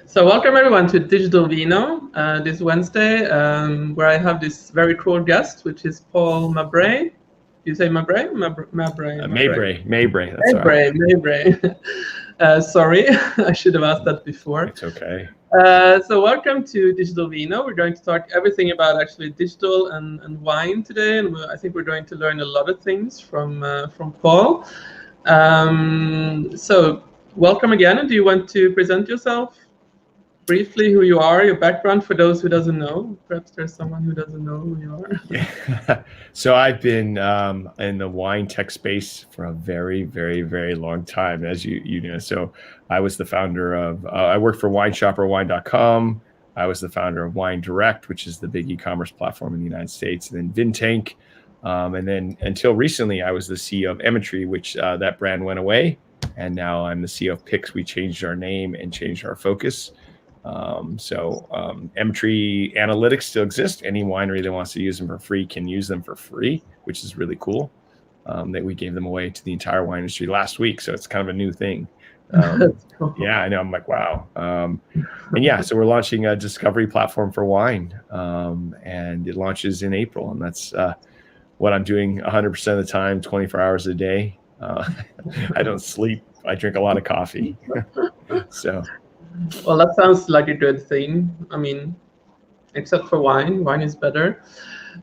So welcome everyone to Digital Vino this Wednesday, where I have this very cool guest, which is Paul Mabray. You say Mabray? Mabray. Mabray. That's all right. Mabray. Sorry, I should have asked that before. It's okay. So welcome to Digital Vino. We're going to talk everything about actually digital and wine today, and I think we're going to learn a lot of things from Paul. So welcome again. And do you want to present yourself briefly, who you are, your background, for those who doesn't know? Perhaps there's someone who doesn't know who you are. Yeah. So I've been in the wine tech space for a very, very, very long time, as you know. So I was the founder of, I worked for WineShopperWine.com. I was the founder of Wine Direct, which is the big e-commerce platform in the United States, and then Vintank. And then until recently, I was the CEO of Emmetry, which that brand went away. And now I'm the CEO of Pix. We changed our name and changed our focus. Emmetry analytics still exist. Any winery that wants to use them for free can use them for free, which is really cool. That we gave them away to the entire wine industry last week. So it's kind of a new thing. Cool. Yeah, I know. I'm like, wow. And yeah, so we're launching a discovery platform for wine. And it launches in April. And that's what I'm doing 100% of the time, 24 hours a day. I don't sleep. I drink a lot of coffee. So. Well, that sounds like a good thing. I mean, except for wine. Wine is better.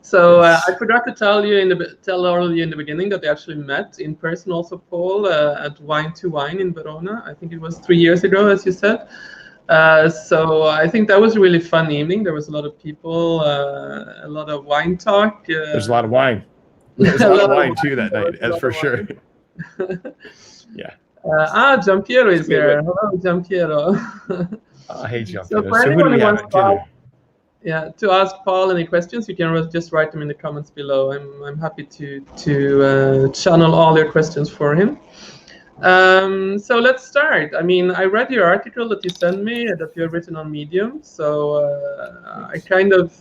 So I forgot to tell all of you in the beginning that they actually met in person also, Paul, at Wine to Wine in Verona. I think it was 3 years ago, as you said. So I think that was a really fun evening. There was a lot of people, a lot of wine talk. There's a lot of wine. There's a lot of wine too that night, that's for sure. Yeah. Giampiero is here. Hello, Giampiero. Hey, Giampiero. So for anyone who wants to ask Paul any questions, you can just write them in the comments below. I'm happy to channel all your questions for him. So let's start. I mean, I read your article that you sent me that you have written on Medium. So I kind of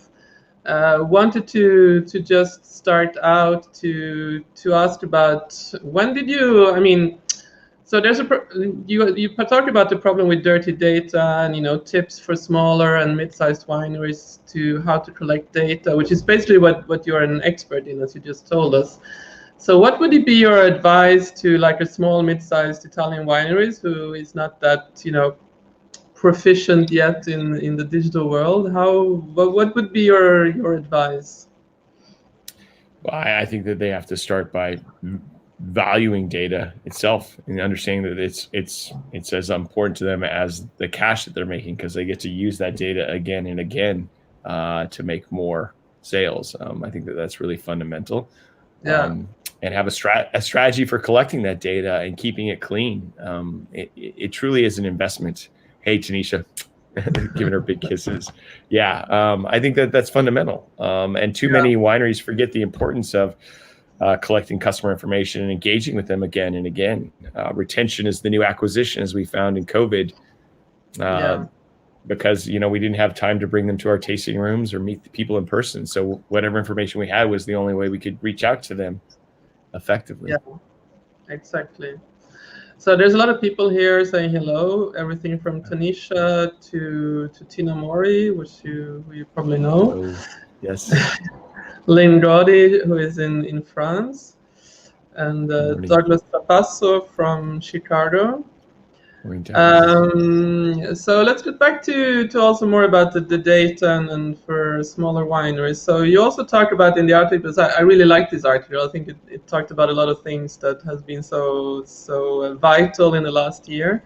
wanted to just start out to ask about when did you? I mean. So there's you talk about the problem with dirty data and tips for smaller and mid-sized wineries to how to collect data, which is basically what you're an expert in, as you just told us. So what would be your advice to like a small mid-sized Italian wineries who is not that proficient yet in the digital world? What would be your advice? Well, I think that they have to start by valuing data itself and understanding that it's as important to them as the cash that they're making, because they get to use that data again and again to make more sales. I think that's really fundamental. Yeah. And have a strategy for collecting that data and keeping it clean. It truly is an investment. Hey, Tanisha, giving her big kisses. Yeah, I think that's fundamental. And too many wineries forget the importance of collecting customer information and engaging with them again and again. Retention is the new acquisition, as we found in COVID, because we didn't have time to bring them to our tasting rooms or meet the people in person. So whatever information we had was the only way we could reach out to them effectively. Yeah, exactly. So there's a lot of people here saying hello. Everything from Tanisha to Tina Mori, which you probably know. Hello. Yes. Lynn Gaudy, who is in France, and Douglas Trapasso from Chicago. So let's get back to also more about the data and for smaller wineries. So you also talk about in the article, I really like this article. I think it talked about a lot of things that has been so vital in the last year.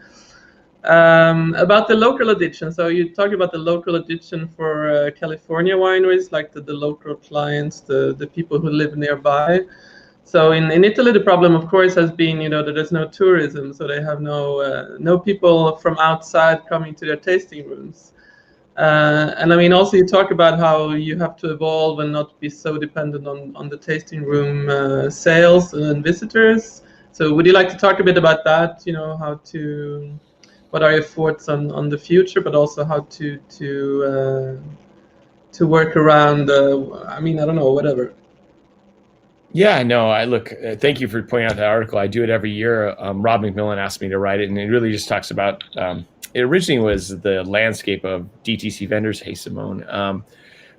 About the local edition. So you talk about the local edition for California wineries, like the local clients, the people who live nearby. So in Italy, the problem, of course, has been that there's no tourism, so they have no people from outside coming to their tasting rooms. And I mean, also you talk about how you have to evolve and not be so dependent on the tasting room sales and visitors. So would you like to talk a bit about that? What are your thoughts on the future, but also how to work around? I don't know, whatever. Yeah, no, thank you for pointing out that article. I do it every year. Rob McMillan asked me to write it, and it really just talks about it originally was the landscape of DTC vendors. Hey, Simone.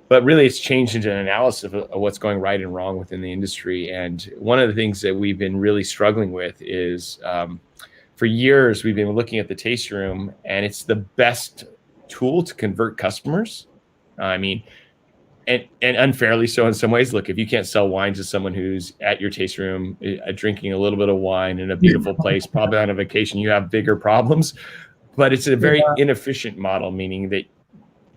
But really, it's changed into an analysis of what's going right and wrong within the industry. And one of the things that we've been really struggling with is, for years, we've been looking at the tasting room, and it's the best tool to convert customers. I mean, and unfairly so in some ways. Look, if you can't sell wine to someone who's at your tasting room, drinking a little bit of wine in a beautiful place, probably on a vacation, you have bigger problems. But it's a very inefficient model, meaning that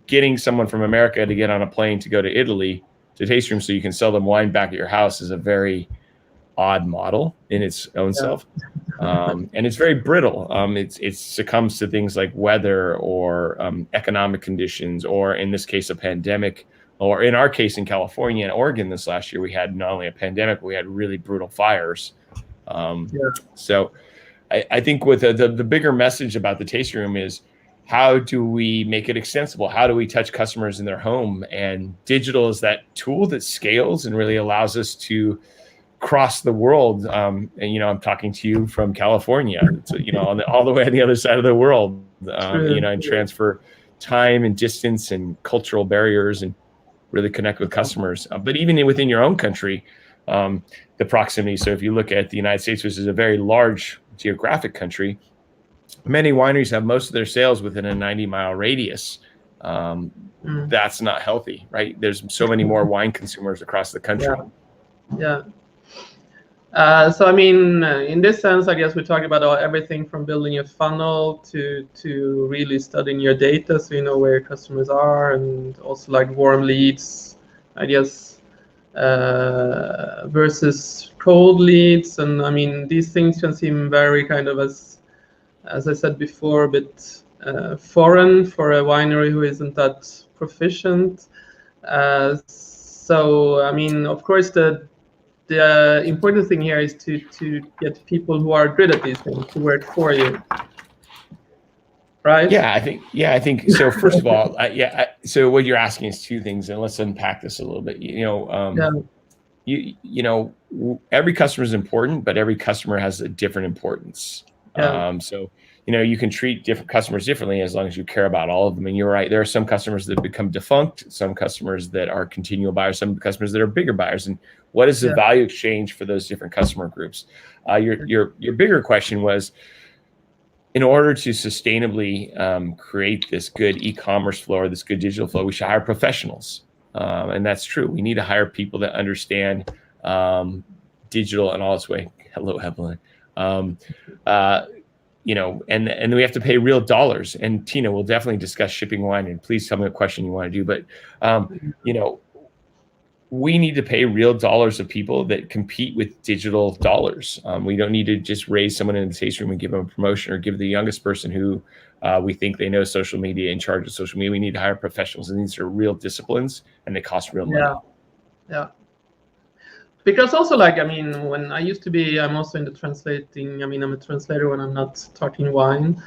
getting someone from America to get on a plane to go to Italy to taste room so you can sell them wine back at your house is a very odd model in its own self. And it's very brittle. It succumbs to things like weather or economic conditions, or in this case, a pandemic, or in our case in California and Oregon this last year, we had not only a pandemic, we had really brutal fires. So I think with the bigger message about the tasting room is, how do we make it extensible? How do we touch customers in their home? And digital is that tool that scales and really allows us to cross the world. And, I'm talking to you from California, so, all the way on the other side of the world, and transfer time and distance and cultural barriers and really connect with customers. But even within your own country, the proximity. So if you look at the United States, which is a very large geographic country, many wineries have most of their sales within a 90-mile radius. That's not healthy, right? There's so many more wine consumers across the country. So, I mean, in this sense, I guess we talk about everything from building a funnel to really studying your data, so you know where your customers are, and also like warm leads, I guess, versus cold leads. And I mean, these things can seem very kind of, as I said before, a bit foreign for a winery who isn't that proficient. So, I mean, of course, the important thing here is to get people who are good at these things to work for you, right? I think so. First of all, so what you're asking is two things, and let's unpack this a little bit. Every customer is important, but every customer has a different importance. So, you can treat different customers differently as long as you care about all of them. And you're right, there are some customers that become defunct, some customers that are continual buyers, some customers that are bigger buyers. And what is the value exchange for those different customer groups? Your bigger question was, in order to sustainably create this good e-commerce flow or this good digital flow, we should hire professionals. And that's true. We need to hire people that understand digital in all its way. Hello, Evelyn. And we have to pay real dollars. And Tina will definitely discuss shipping wine. And please tell me what question you want to do. But, we need to pay real dollars of people that compete with digital dollars. We don't need to just raise someone in the tasting room and give them a promotion, or give the youngest person who we think they know social media in charge of social media. We need to hire professionals, and these are real disciplines, and they cost real money. Because also, like, I mean, when I used to be, I'm also into translating. I mean, I'm a translator when I'm not talking wine.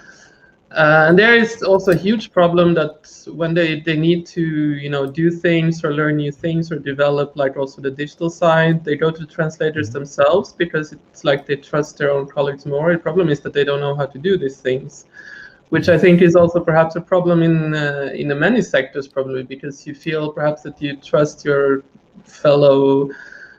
And there is also a huge problem that when they need to, do things or learn new things or develop, like also the digital side, they go to the translators themselves, because it's like they trust their own colleagues more. The problem is that they don't know how to do these things, which I think is also perhaps a problem in many sectors, probably because you feel perhaps that you trust your fellow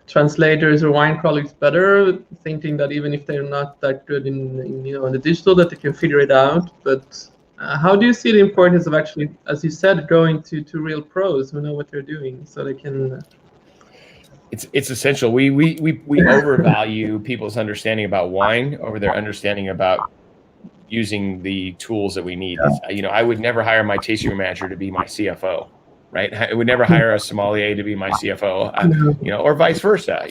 translators or wine colleagues better, thinking that even if they're not that good in the digital, that they can figure it out. But how do you see the importance of actually, as you said, going to real pros who know what they're doing, so they can? It's essential. We overvalue people's understanding about wine over their understanding about using the tools that we need. I would never hire my tasting room manager to be my CFO. Right, I would never hire a sommelier to be my CFO, or vice versa.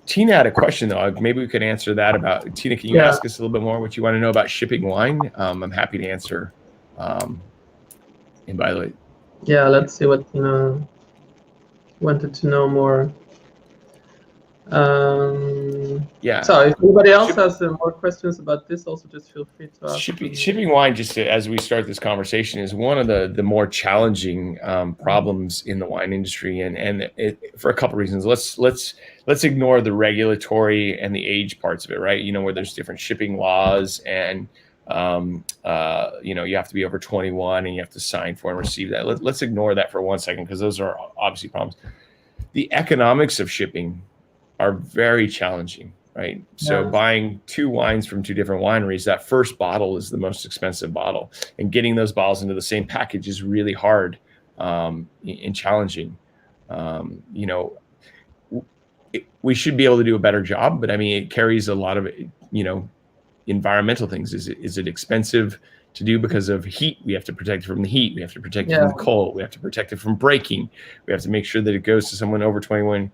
Tina had a question though. Maybe we could answer that about. Tina, can you ask us a little bit more what you want to know about shipping wine? I'm happy to answer. And by the way, let's see what Tina wanted to know more. So if anybody else has more questions about this, also just feel free to ask. Shipping wine, as we start this conversation, is one of the more challenging problems in the wine industry, and for a couple of reasons. Let's ignore the regulatory and the age parts of it, right? Where there's different shipping laws and You have to be over 21 and you have to sign for and receive that. Let's ignore that for 1 second, because those are obviously problems. The economics of shipping are very challenging, right? So buying 2 wines from 2 different wineries, that first bottle is the most expensive bottle, and getting those bottles into the same package is really hard and challenging. We should be able to do a better job, but I mean, it carries a lot of, environmental things. Is it expensive to do because of heat? We have to protect it from the heat. We have to protect it from the cold. We have to protect it from breaking. We have to make sure that it goes to someone over 21.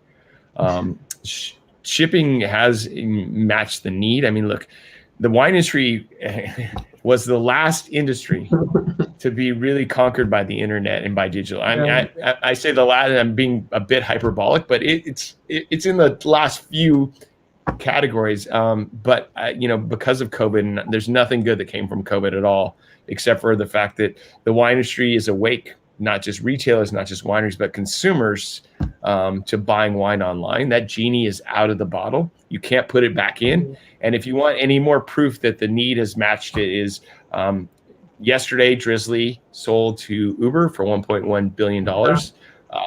Shipping has matched the need. I mean, look, the wine industry was the last industry to be really conquered by the internet and by digital. I say the last, and I'm being a bit hyperbolic, but it's in the last few categories. But because of COVID, there's nothing good that came from COVID at all, except for the fact that the wine industry is awake. Not just retailers, not just wineries, but consumers to buying wine online. That genie is out of the bottle. You can't put it back in. And if you want any more proof that the need has matched it, is yesterday Drizzly sold to Uber for $1.1 billion.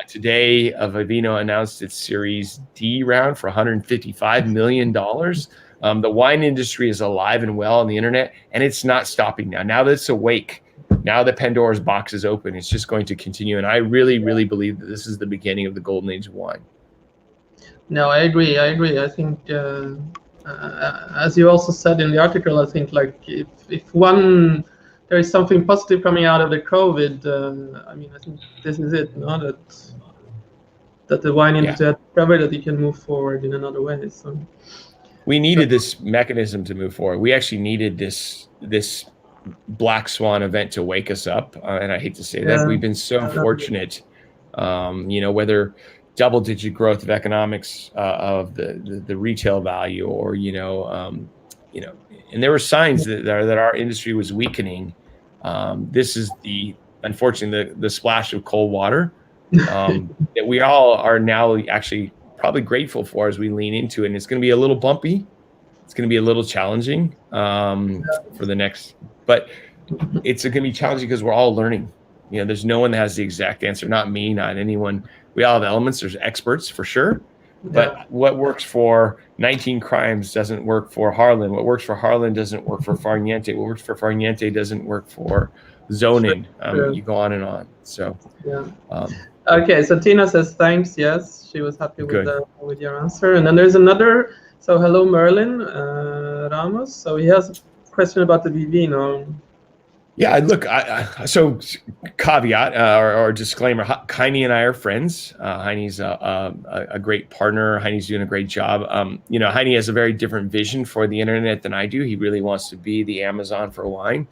Today, Vino announced its Series D round for $155 million. The wine industry is alive and well on the internet, and it's not stopping now. Now that it's awake, now that Pandora's box is open, it's just going to continue. And I really, really believe that this is the beginning of the golden age of wine. No, I agree. I think, as you also said in the article, I think like if there is something positive coming out of the COVID, I think this is it, no? That the wine industry had discovered that you can move forward in another way. So we needed this mechanism to move forward. We actually needed this black swan event to wake us up, and I hate to say that. We've been so fortunate, whether double-digit growth of economics of the retail value, or and there were signs that our industry was weakening. This is unfortunately the splash of cold water that we all are now actually probably grateful for as we lean into it. And it's going to be a little bumpy. It's going to be a little challenging for the next, but it's going to be challenging because we're all learning. There's no one that has the exact answer. Not me, not anyone. We all have elements. There's experts for sure. But what works for 19 Crimes doesn't work for Harlan. What works for Harlan doesn't work for Farniente. What works for Farniente doesn't work for Zonin. You go on and on. So, okay. So Tina says thanks. Yes, she was happy with your answer. And then there's another. So hello, Merlin Ramos. So he has a question about the Vino. Yeah, look, so caveat or disclaimer, Heine and I are friends. Heine's a great partner. Heine's doing a great job. Heine has a very different vision for the internet than I do. He really wants to be the Amazon for wine.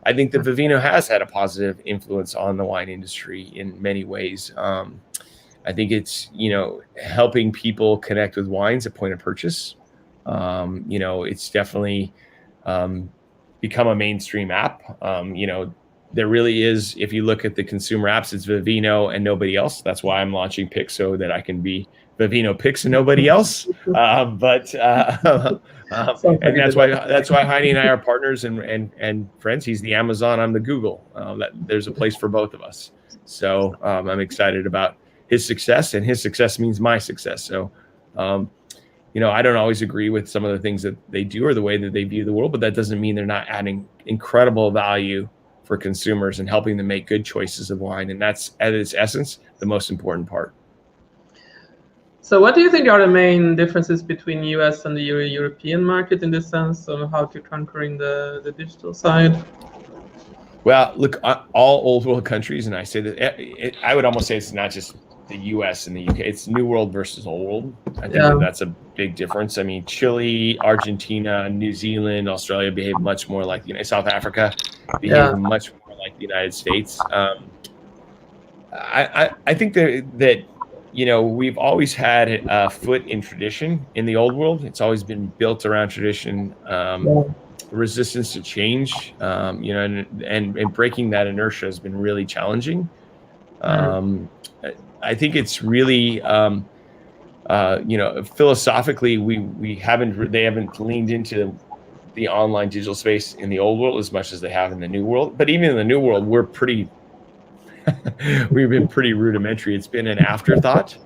I think that Vivino has had a positive influence on the wine industry in many ways. I think it's, helping people connect with wines at point of purchase. It's definitely become a mainstream app. There really is, if you look at the consumer apps, it's Vivino and nobody else. That's why I'm launching Picks, so that I can be Vivino Picks and nobody else. And that's why Heine and I are partners and friends. He's the Amazon, I'm the Google. There's a place for both of us. So I'm excited about his success, and his success means my success. So I don't always agree with some of the things that they do or the way that they view the world, but that doesn't mean they're not adding incredible value for consumers and helping them make good choices of wine. And that's, at its essence, the most important part. So what do you think are the main differences between US and the European market in this sense of how to conquering the digital side? Well, look, all old world countries, and I say that I would almost say it's not just the US and the UK, it's New World versus Old World. I think that's a big difference. I mean, Chile, Argentina, New Zealand, Australia behave much more like South Africa behave much more like the United States. I think that we've always had a foot in tradition in the old world. It's always been built around tradition, resistance to change, and breaking that inertia has been really challenging. I think it's really, philosophically, they haven't leaned into the online digital space in the old world as much as they have in the new world. But even in the new world, we've been pretty rudimentary. It's been an afterthought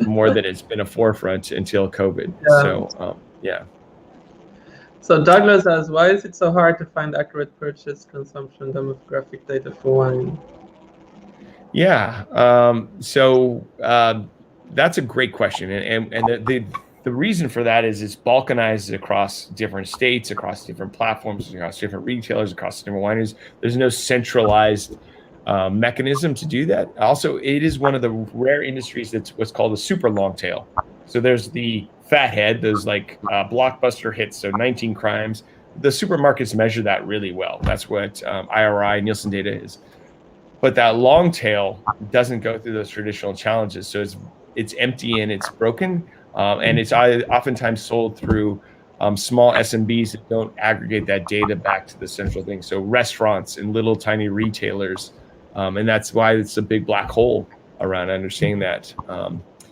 more than it's been a forefront until COVID. Yeah. So yeah. So Douglas asks, why is it so hard to find accurate purchase, consumption, demographic data for wine? Yeah. That's a great question, and the reason for that is it's balkanized across different states, across different platforms, across different retailers, across different wineries. There's no centralized mechanism to do that. Also, it is one of the rare industries that's what's called a super long tail. So there's the fat head, those like blockbuster hits, so 19 crimes. The supermarkets measure that really well. That's what IRI, Nielsen data is. But that long tail doesn't go through those traditional challenges. So it's empty and it's broken. And it's oftentimes sold through small SMBs that don't aggregate that data back to the central thing. So restaurants and little tiny retailers. And that's why it's a big black hole around understanding that.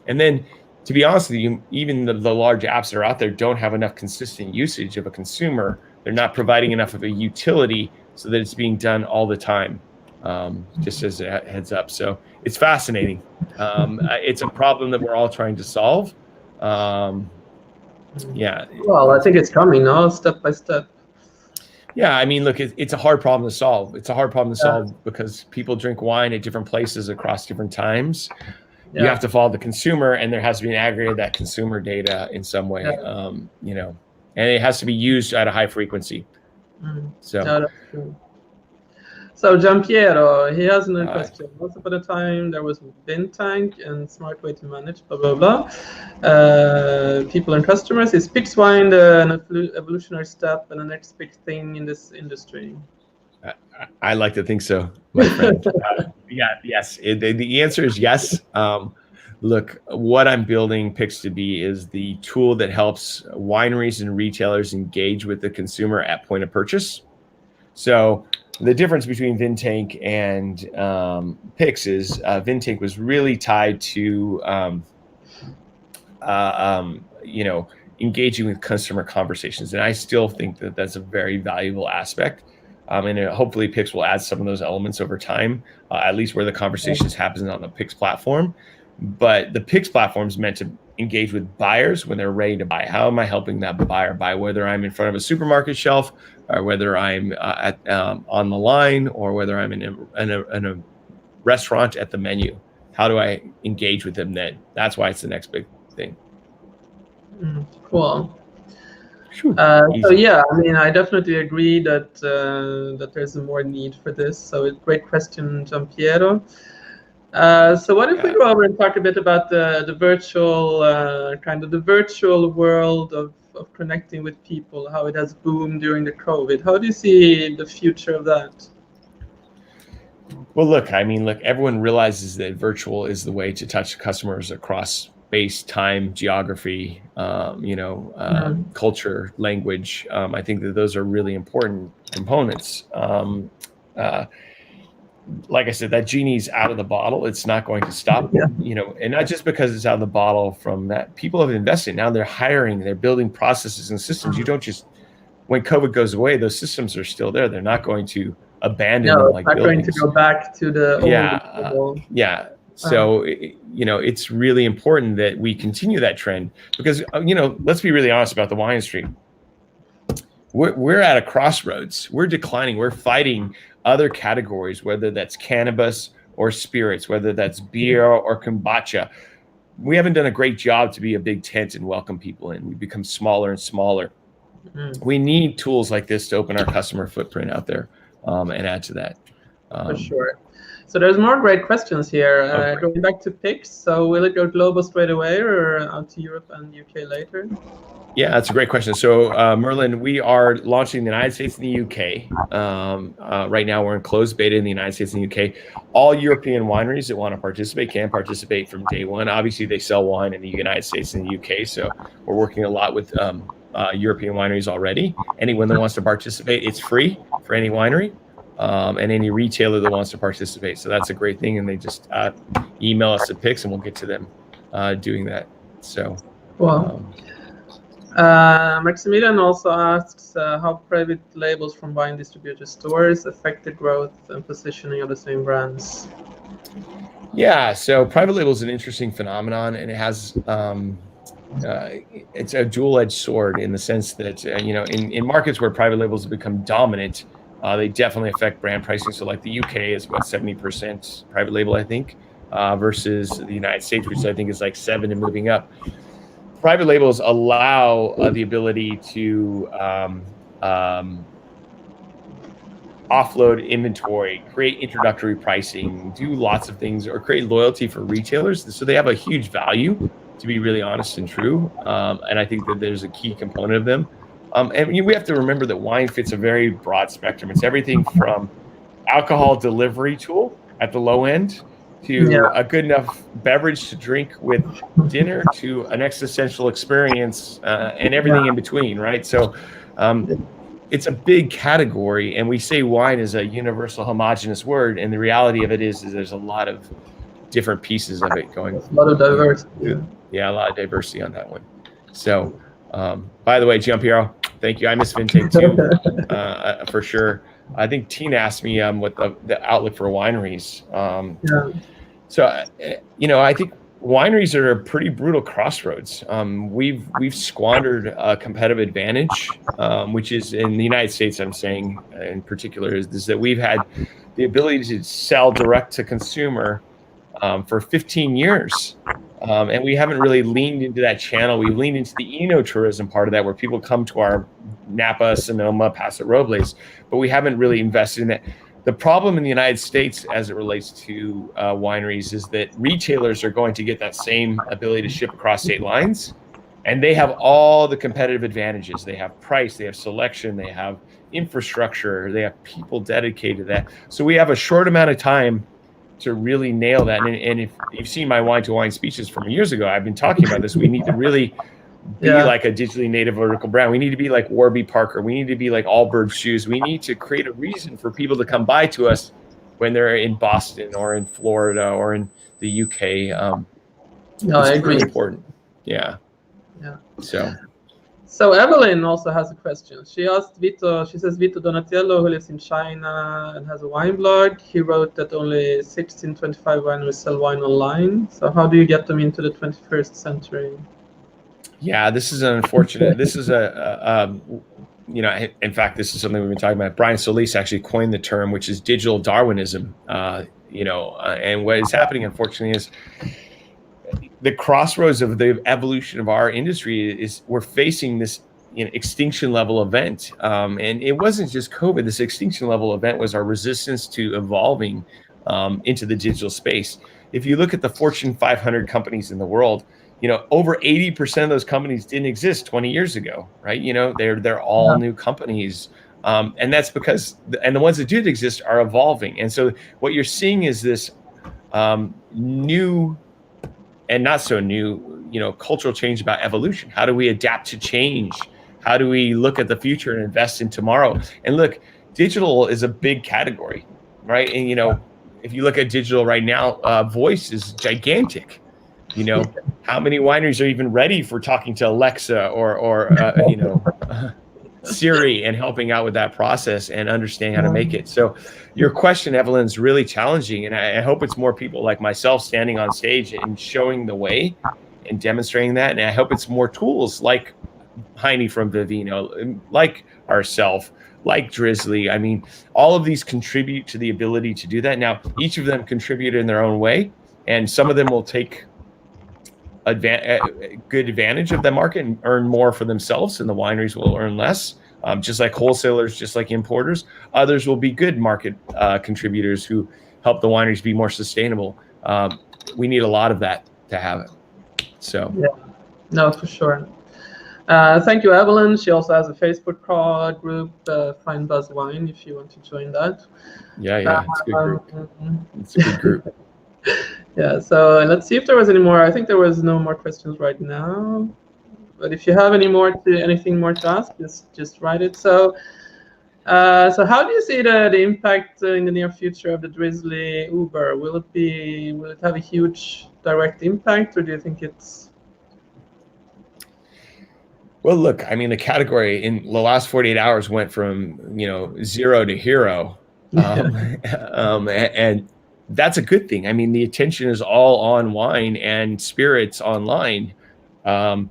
And then, to be honest with you, even the large apps that are out there don't have enough consistent usage of a consumer. They're not providing enough of a utility so that it's being done all the time. Just as a heads up. So it's fascinating. It's a problem that we're all trying to solve. Yeah. Well, I think it's coming now, step by step. Yeah, I mean, look, it's a hard problem to solve. It's a hard problem to solve because people drink wine at different places across different times. You have to follow the consumer, and there has to be an aggregate of that consumer data in some way. And it has to be used at a high frequency. So. Yeah, that's true. So Giampiero, he has another question. Once upon a time, there was bin tank and smart way to manage, blah, blah, blah. People and customers. Is PIX wine an evolutionary step and the next big thing in this industry? I like to think so, my friend. Yes. The answer is yes. Look, what I'm building PIX to be is the tool that helps wineries and retailers engage with the consumer at point of purchase. So the difference between Vintank and PIX is Vintank was really tied to engaging with customer conversations, and I still think that that's a very valuable aspect. And hopefully PIX will add some of those elements over time, at least where the conversations happen on the PIX platform. But the PIX platform is meant to engage with buyers when they're ready to buy. How am I helping that buyer buy? Whether I'm in front of a supermarket shelf, or whether I'm on the line, or whether I'm in a restaurant at the menu. How do I engage with them then? That's why it's the next big thing. Cool. So yeah, I mean, I definitely agree that that there's more need for this. So it's a great question, Giampiero. So what if we go over and talk a bit about the virtual the virtual world of connecting with people, how it has boomed during the COVID. How do you see the future of that? Well, look, everyone realizes that virtual is the way to touch customers across space, time, geography, culture, language. I think that those are really important components. Like I said, that genie's out of the bottle. It's not going to stop, and not just because it's out of the bottle from that. People have invested. Now they're hiring, they're building processes and systems. You don't just, when COVID goes away, those systems are still there. They're not going to abandon them like buildings. Going to go back to the old So, it's really important that we continue that trend because, let's be really honest about the wine industry. We're at a crossroads. We're declining. We're fighting other categories, whether that's cannabis or spirits, whether that's beer or kombucha. We haven't done a great job to be a big tent and welcome people in. We've become smaller and smaller. We need tools like this to open our customer footprint out there and add to that. For sure. So there's more great questions here. Going back to PIX, so will it go global straight away or out to Europe and UK later? Yeah, that's a great question. So, Merlin, we are launching in the United States and the UK. Right now, we're in closed beta in the United States and the UK. All European wineries that want to participate can participate from day one. Obviously, they sell wine in the United States and the UK, so we're working a lot with European wineries already. Anyone that wants to participate, it's free for any winery and any retailer that wants to participate. So that's a great thing, and they just email us at PIX, and we'll get to them doing that. So, wow. Maximilian also asks how private labels from wine distributor stores affect the growth and positioning of the same brands. Yeah, so private label is an interesting phenomenon, and it has it's a dual-edged sword in the sense that in markets where private labels have become dominant, they definitely affect brand pricing. So like the UK is about 70% private label, I think, versus the United States, which I think is like 7 and moving up. Private labels allow the ability to offload inventory, create introductory pricing, do lots of things, or create loyalty for retailers. So they have a huge value, to be really honest and true. And I think that there's a key component of them. And we have to remember that wine fits a very broad spectrum. It's everything from alcohol delivery tool at the low end to a good enough beverage to drink with dinner to an existential experience and everything in between, right? So it's a big category, and we say wine is a universal homogenous word, and the reality of it is there's a lot of different pieces of it going. A lot of diversity. Yeah, a lot of diversity on that one. So, by the way, Giampiero, thank you. I miss Vintake too, for sure. I think Tina asked me what the outlook for wineries. So, I think wineries are a pretty brutal crossroads. We've squandered a competitive advantage, which is in the United States. I'm saying in particular is that we've had the ability to sell direct to consumer for 15 years. And we haven't really leaned into that channel. We've leaned into the eno-tourism part of that, where people come to our Napa, Sonoma, Paso Robles, but we haven't really invested in that. The problem in the United States as it relates to wineries is that retailers are going to get that same ability to ship across state lines, and they have all the competitive advantages. They have price, they have selection, they have infrastructure, they have people dedicated to that. So we have a short amount of time to really nail that. And if you've seen my wine to wine speeches from years ago, I've been talking about this. We need to really be like a digitally native vertical brand. We need to be like Warby Parker. We need to be like Allbirds shoes. We need to create a reason for people to come by to us when they're in Boston or in Florida or in the UK. I agree. Really important. Yeah. So Evelyn also has a question. She asked Vito, she says Vito Donatello, who lives in China and has a wine blog, he wrote that only 1625 wineries sell wine online. So how do you get them into the 21st century? Yeah, this is unfortunate. This is in fact, this is something we've been talking about. Brian Solis actually coined the term, which is digital Darwinism. And what is happening, unfortunately, is the crossroads of the evolution of our industry is we're facing this extinction level event. And it wasn't just COVID. This extinction level event was our resistance to evolving into the digital space. If you look at the Fortune 500 companies in the world, over 80% of those companies didn't exist 20 years ago, right? They're all new companies. And that's because, and the ones that did exist are evolving. And so what you're seeing is this new and not so new, cultural change about evolution. How do we adapt to change? How do we look at the future and invest in tomorrow? And look, digital is a big category, right? And, if you look at digital right now, voice is gigantic. How many wineries are even ready for talking to Alexa or Siri and helping out with that process and understanding how to make it? So your question, Evelyn, is really challenging. And I hope it's more people like myself standing on stage and showing the way and demonstrating that. And I hope it's more tools like Heine from Vino, like ourselves, like Drizzly. I mean, all of these contribute to the ability to do that. Now, each of them contribute in their own way. And some of them will take good advantage of the market and earn more for themselves, and the wineries will earn less, just like wholesalers, just like importers. Others will be good market contributors who help the wineries be more sustainable. We need a lot of that to have it. So no, for sure. Thank you, Evelyn. She also has a Facebook group, Find Buzz Wine, if you want to join that. Yeah, it's a good group. It's a good group. Yeah, so let's see if there was any more. I think there was no more questions right now. But if you have anything more to ask, just write it. So how do you see the impact in the near future of the Drizzly Uber? Will it have a huge direct impact, or do you think it's? Well, look, I mean, the category in the last 48 hours went from, 0 to hero. Yeah. And that's a good thing. I mean, the attention is all on wine and spirits online. Um,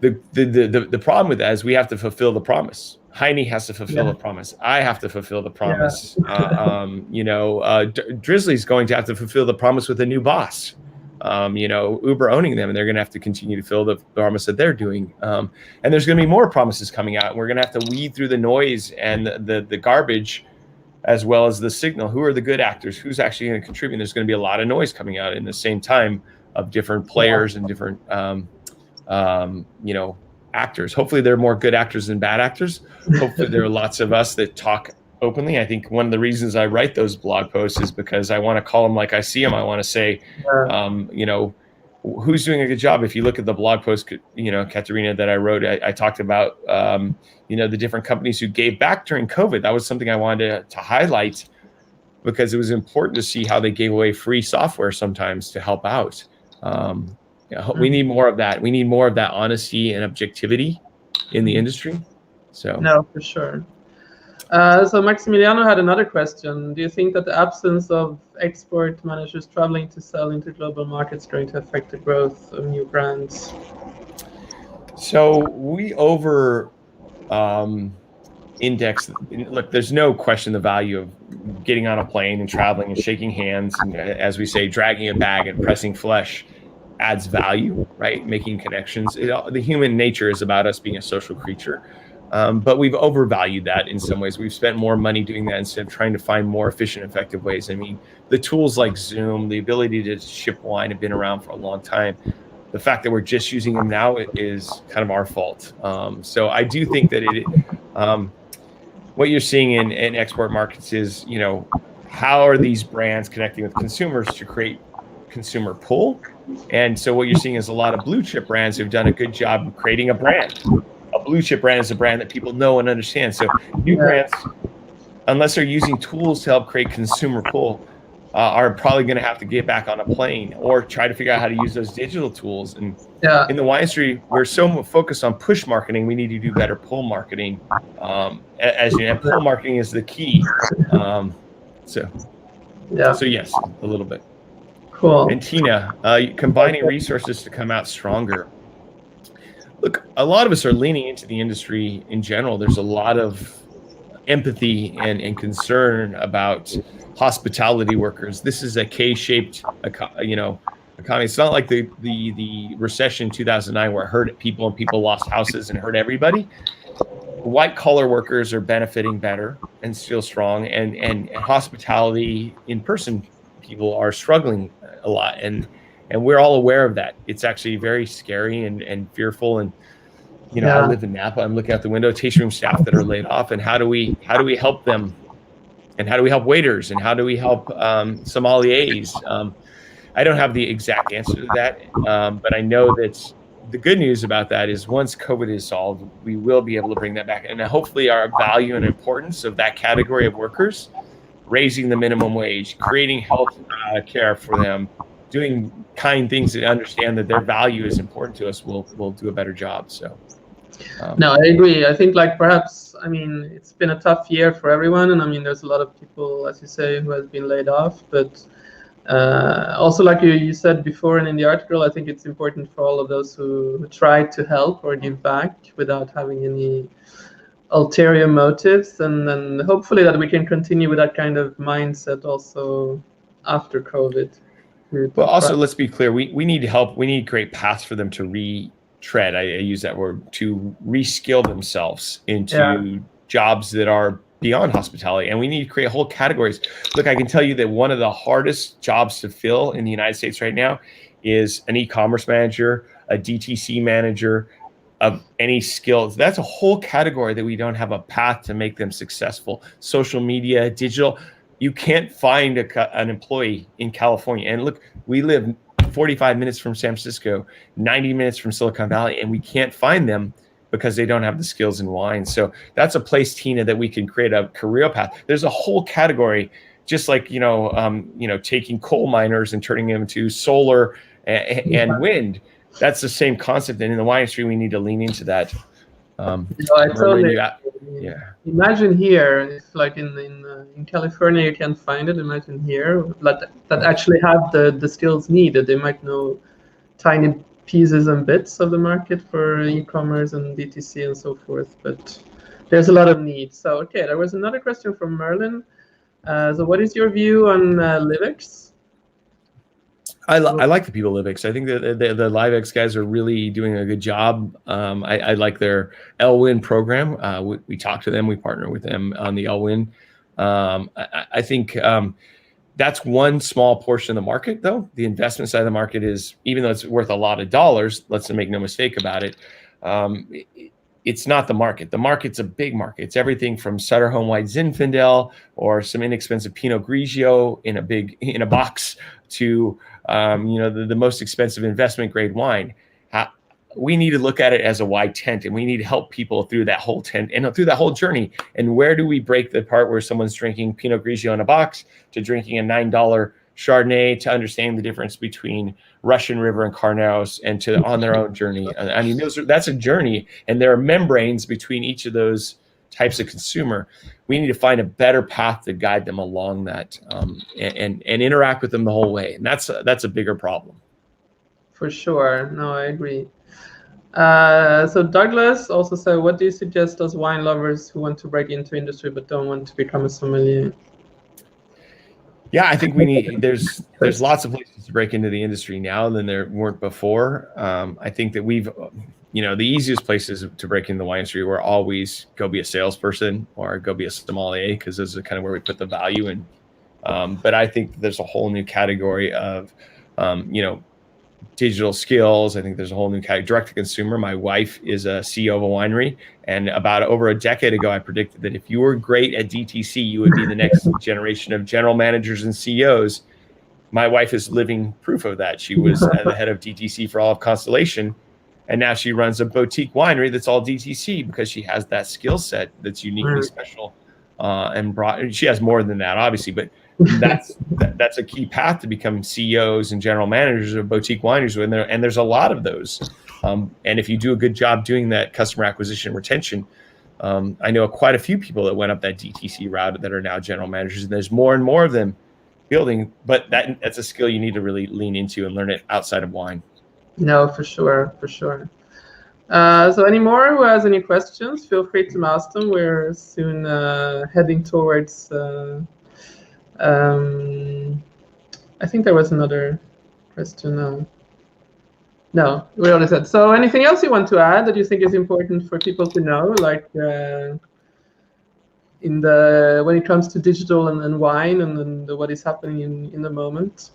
the problem with that is we have to fulfill the promise. Heine has to fulfill Yeah. the promise. I have to fulfill the Yeah. promise. Drizzly's going to have to fulfill the promise with a new boss. Uber owning them, and they're going to have to continue to fill the promise that they're doing. And there's going to be more promises coming out. And we're going to have to weed through the noise and the garbage, as well as the signal. Who are the good actors? Who's actually going to contribute? There's going to be a lot of noise coming out in the same time of different players and different actors. Hopefully there are more good actors than bad actors. Hopefully there are lots of us that talk openly. I think one of the reasons I write those blog posts is because I want to call them like I see them. I want to say, who's doing a good job. If you look at the blog post, Katerina, that I wrote, I talked about, the different companies who gave back during COVID. That was something I wanted to highlight because it was important to see how they gave away free software sometimes to help out. We need more of that. We need more of that honesty and objectivity in the industry. So no, for sure. So Maximiliano had another question. Do you think that the absence of export managers traveling to sell into global markets is going to affect the growth of new brands? So we over index. Look, there's no question the value of getting on a plane and traveling and shaking hands and, as we say, dragging a bag and pressing flesh adds value, right? Making connections. The human nature is about us being a social creature. But we've overvalued that in some ways. We've spent more money doing that instead of trying to find more efficient, effective ways. I mean, the tools like Zoom, the ability to ship wine have been around for a long time. The fact that we're just using them now is kind of our fault. So I do think that what you're seeing in export markets is, how are these brands connecting with consumers to create consumer pull? And so what you're seeing is a lot of blue chip brands who've done a good job of creating a brand. A blue chip brand is a brand that people know and understand. So new brands, unless they're using tools to help create consumer pull, are probably going to have to get back on a plane or try to figure out how to use those digital tools. And in the wine industry, we're so focused on push marketing. We need to do better pull marketing. As you know, pull marketing is the key. So yes, a little bit. Cool. And Tina, combining resources to come out stronger. Look, a lot of us are leaning into the industry in general. There's a lot of empathy and concern about hospitality workers. This is a K-shaped, economy. It's not like the recession in 2009 where it hurt people and people lost houses and hurt everybody. White collar workers are benefiting better and still strong, and hospitality in person people are struggling a lot, and we're all aware of that. It's actually very scary and fearful. And I live in Napa. I'm looking out the window, tasting room staff that are laid off, and how do we help them? And how do we help waiters? And how do we help sommeliers? I don't have the exact answer to that, but I know that the good news about that is once COVID is solved, we will be able to bring that back. And hopefully our value and importance of that category of workers, raising the minimum wage, creating health care for them, doing kind things that understand that their value is important to us, will do a better job. So. No, I agree. I think perhaps, it's been a tough year for everyone. And there's a lot of people, as you say, who has been laid off. But also, like you said before and in the article, I think it's important for all of those who try to help or give back without having any ulterior motives. And then hopefully that we can continue with that kind of mindset also after COVID. Well, also, let's be clear. We need help. We need great paths for them to retread. I use that word, to reskill themselves into jobs that are beyond hospitality. And we need to create whole categories. Look, I can tell you that one of the hardest jobs to fill in the United States right now is an e-commerce manager, a DTC manager of any skills. That's a whole category that we don't have a path to make them successful. Social media, digital. You can't find an employee in California. And look, we live 45 minutes from San Francisco, 90 minutes from Silicon Valley, and we can't find them because they don't have the skills in wine. So that's a place, Tina, that we can create a career path. There's a whole category, just like, taking coal miners and turning them into solar and wind. that's the same concept. And in the wine industry, we need to lean into that. I totally. Yeah. Imagine here, if like in California you can't find it. Imagine here, that actually have the skills needed. They might know tiny pieces and bits of the market for e-commerce and DTC and so forth, but there's a lot of need. So okay, there was another question from Merlin. So what is your view on Livex? I like the people at Livex. I think that the Livex guys are really doing a good job. I like their LWIN program. We talk to them. We partner with them on the LWIN. I think that's one small portion of the market, though. The investment side of the market is, even though it's worth a lot of dollars, let's make no mistake about it, it's not the market. The market's a big market. It's everything from Sutter Home White Zinfandel or some inexpensive Pinot Grigio in a box to the most expensive investment grade wine. We need to look at it as a wide tent, and we need to help people through that whole tent and through that whole journey. And where do we break the part where someone's drinking Pinot Grigio in a box to drinking a $9 Chardonnay, to understand the difference between Russian River and Carnaus, and to on their own journey? I mean, that's a journey, and there are membranes between each of those types of consumer. We need to find a better path to guide them along that, and interact with them the whole way. And that's a bigger problem. For sure. No, I agree. So Douglas also said, what do you suggest as wine lovers who want to break into industry but don't want to become a sommelier? Yeah, I think there's lots of places to break into the industry now than there weren't before. I think that the easiest places to break into the wine industry were always go be a salesperson or go be a sommelier, because those are kind of where we put the value in. But I think there's a whole new category of, digital skills. I think there's a whole new category, direct to consumer. My wife is a CEO of a winery, and about over a decade ago, I predicted that if you were great at DTC, you would be the next generation of general managers and CEOs. My wife is living proof of that. She was the head of DTC for all of Constellation, and now she runs a boutique winery that's all DTC because she has that skill set that's uniquely special and broad. She has more than that, obviously, but that's a key path to become CEOs and general managers of boutique wineries, and there's a lot of those. And if you do a good job doing that customer acquisition and retention, I know quite a few people that went up that DTC route that are now general managers, and there's more and more of them building. But that's a skill you need to really lean into and learn it outside of wine. No, for sure. So any more who has any questions, feel free to ask them. We're soon heading towards I think there was another question. No, we already said. So anything else you want to add that you think is important for people to know, like when it comes to digital and wine and what is happening in the moment?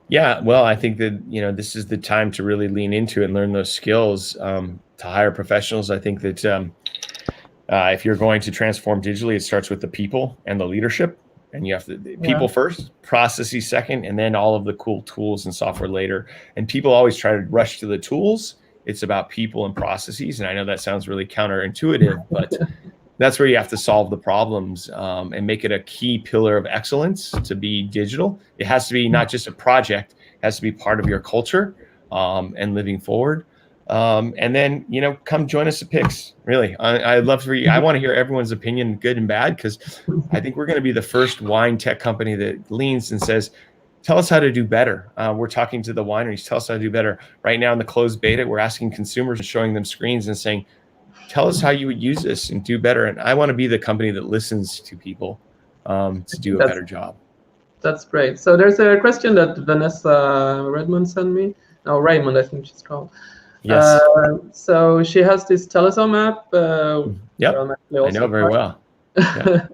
Yeah, well, I think that this is the time to really lean into it and learn those skills, to hire professionals. I think that if you're going to transform digitally, it starts with the people and the leadership. And you have to people first, processes second, and then all of the cool tools and software later. And people always try to rush to the tools. It's about people and processes. And I know that sounds really counterintuitive, but that's where you have to solve the problems and make it a key pillar of excellence to be digital. It has to be not just a project, it has to be part of your culture and living forward. And then, come join us at PIX. Really, I'd love for you. I want to hear everyone's opinion, good and bad, because I think we're going to be the first wine tech company that leans and says, tell us how to do better. We're talking to the wineries. Tell us how to do better. Right now in the closed beta, we're asking consumers and showing them screens and saying, tell us how you would use this and do better. And I want to be the company that listens to people to do a better job. That's great. So there's a question that Vanessa Redmond sent me. No, Raymond, I think she's called. Yes. So she has this Telezone app. Yep, I know very well. Yeah.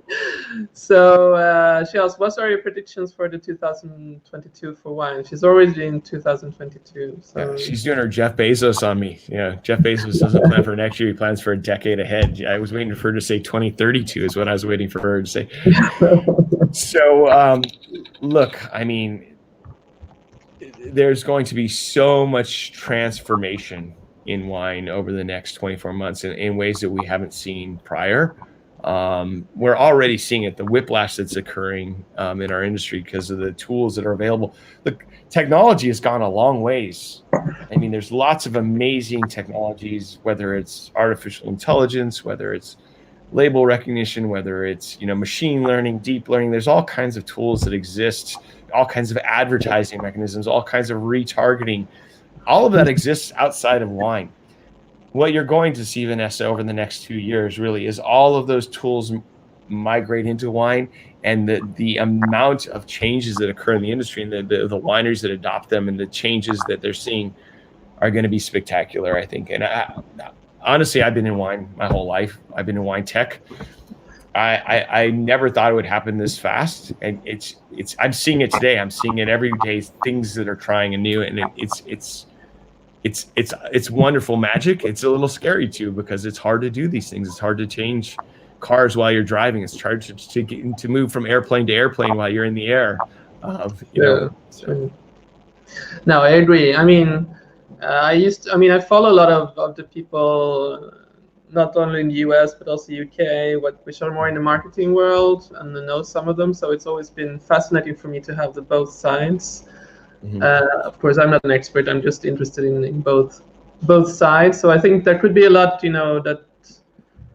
So she asked, what are your predictions for the 2022 for wine? She's already in 2022. So yeah, she's doing her Jeff Bezos on me. Yeah, Jeff Bezos doesn't plan for next year. He plans for a decade ahead. I was waiting for her to say 2032 is what I was waiting for her to say. So look, I mean, there's going to be so much transformation in wine over the next 24 months in ways that we haven't seen prior. we're already seeing it, the whiplash that's occurring in our industry because of the tools that are available. Look, technology has gone a long ways. I mean, there's lots of amazing technologies, whether it's artificial intelligence, whether it's label recognition, whether it's, you know, machine learning, deep learning. There's all kinds of tools that exist, all kinds of advertising mechanisms, all kinds of retargeting. All of that exists outside of wine. What you're going to see, Vanessa, over the next 2 years really is all of those tools migrate into wine, and the amount of changes that occur in the industry and the wineries that adopt them and the changes that they're seeing are going to be spectacular, I think. And honestly, I've been in wine my whole life. I've been in wine tech. I never thought it would happen this fast, and it's I'm seeing it today. I'm seeing it every day. Things that are trying and new, and it's wonderful magic. It's a little scary too because it's hard to do these things. It's hard to change cars while you're driving. It's hard to move from airplane to airplane while you're in the air. So. No, I agree. I mean, I follow a lot of the people, not only in the US but also UK, which are more in the marketing world, and I know some of them. So it's always been fascinating for me to have the both sides. Mm-hmm. Of course, I'm not an expert. I'm just interested in both sides. So I think there could be a lot, that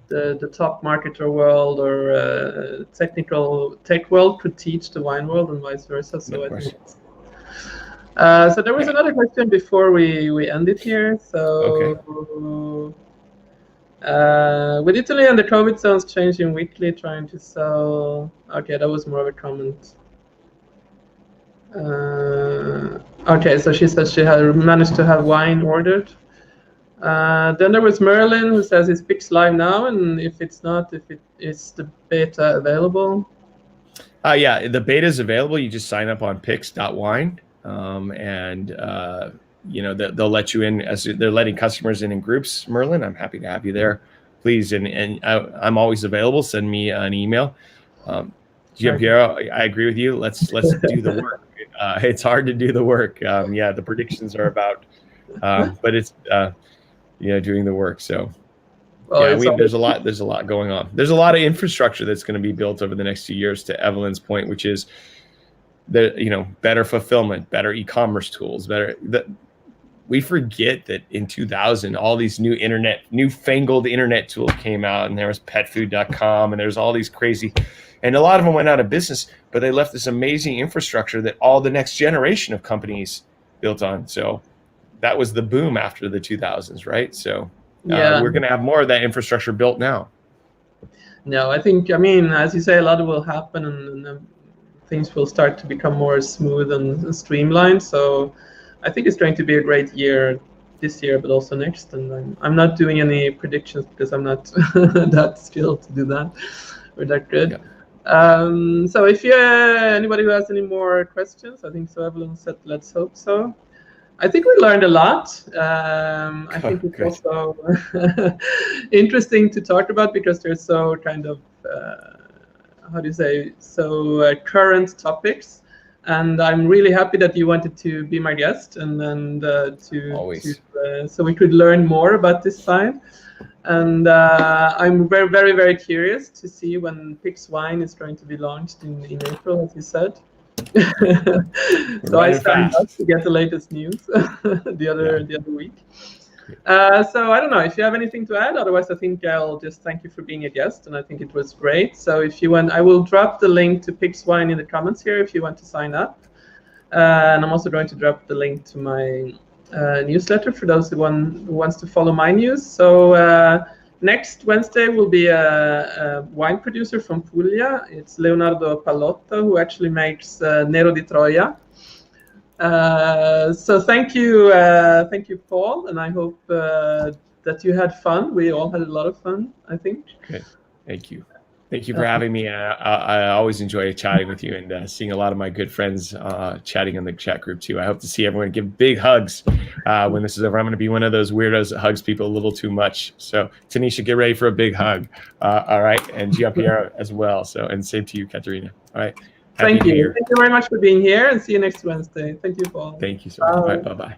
the top marketer world or technical tech world could teach the wine world and vice versa. So I think. So there was another question before we end it here. So, with Italy and the COVID zones changing weekly, trying to sell. Okay, that was more of a comment. Okay, so she said she had managed to have wine ordered. Then there was Merlin who says is Pix live now, and if it's not, if it is the beta available? Yeah, the beta is available. You just sign up on pix.wine, and they'll let you in as they're letting customers in groups. Merlin, I'm happy to have you there, please, and I'm always available. Send me an email. Giampiero, I agree with you. Let's do the work. It's hard to do the work. The predictions are about, but it's doing the work. So there's a lot going on. There's a lot of infrastructure that's going to be built over the next few years. To Evelyn's point, which is better fulfillment, better e-commerce tools, we forget that in 2000, all these newfangled internet tools came out, and there was petfood.com, and there's all these crazy. And a lot of them went out of business, but they left this amazing infrastructure that all the next generation of companies built on. So that was the boom after the 2000s, right? So we're going to have more of that infrastructure built now. No, I think, as you say, a lot will happen, and things will start to become more smooth and streamlined. So I think it's going to be a great year this year, but also next. And I'm not doing any predictions because I'm not that skilled to do that or that good. Yeah. So if anybody who has any more questions, I think so. Evelyn said, let's hope so. I think we learned a lot. I think it's also interesting to talk about because they're so kind of, current topics. And I'm really happy that you wanted to be my guest and so we could learn more about this side. And I'm very, very, very curious to see when Pix Wine is going to be launched in April, as you said. So I stand up to get the latest news the other week. So I don't know if you have anything to add. Otherwise, I think I'll just thank you for being a guest, and I think it was great. So if you want, I will drop the link to Pix Wine in the comments here if you want to sign up. And I'm also going to drop the link to my newsletter for those who wants to follow my news. So next Wednesday will be a wine producer from Puglia. It's Leonardo Pallotto, who actually makes Nero di Troia. So thank you, Paul, and I hope that you had fun. We all had a lot of fun, I think. Okay, thank you. Thank you for having me. I always enjoy chatting with you and seeing a lot of my good friends chatting in the chat group too. I hope to see everyone give big hugs when this is over. I'm going to be one of those weirdos that hugs people a little too much. So Tanisha, get ready for a big hug. All right, and Giampiero as well. So, and same to you, Katerina. All right. Thank you. Thank you very much for being here, and see you next Wednesday. Thank you, Paul. Thank you so much. All right, bye-bye.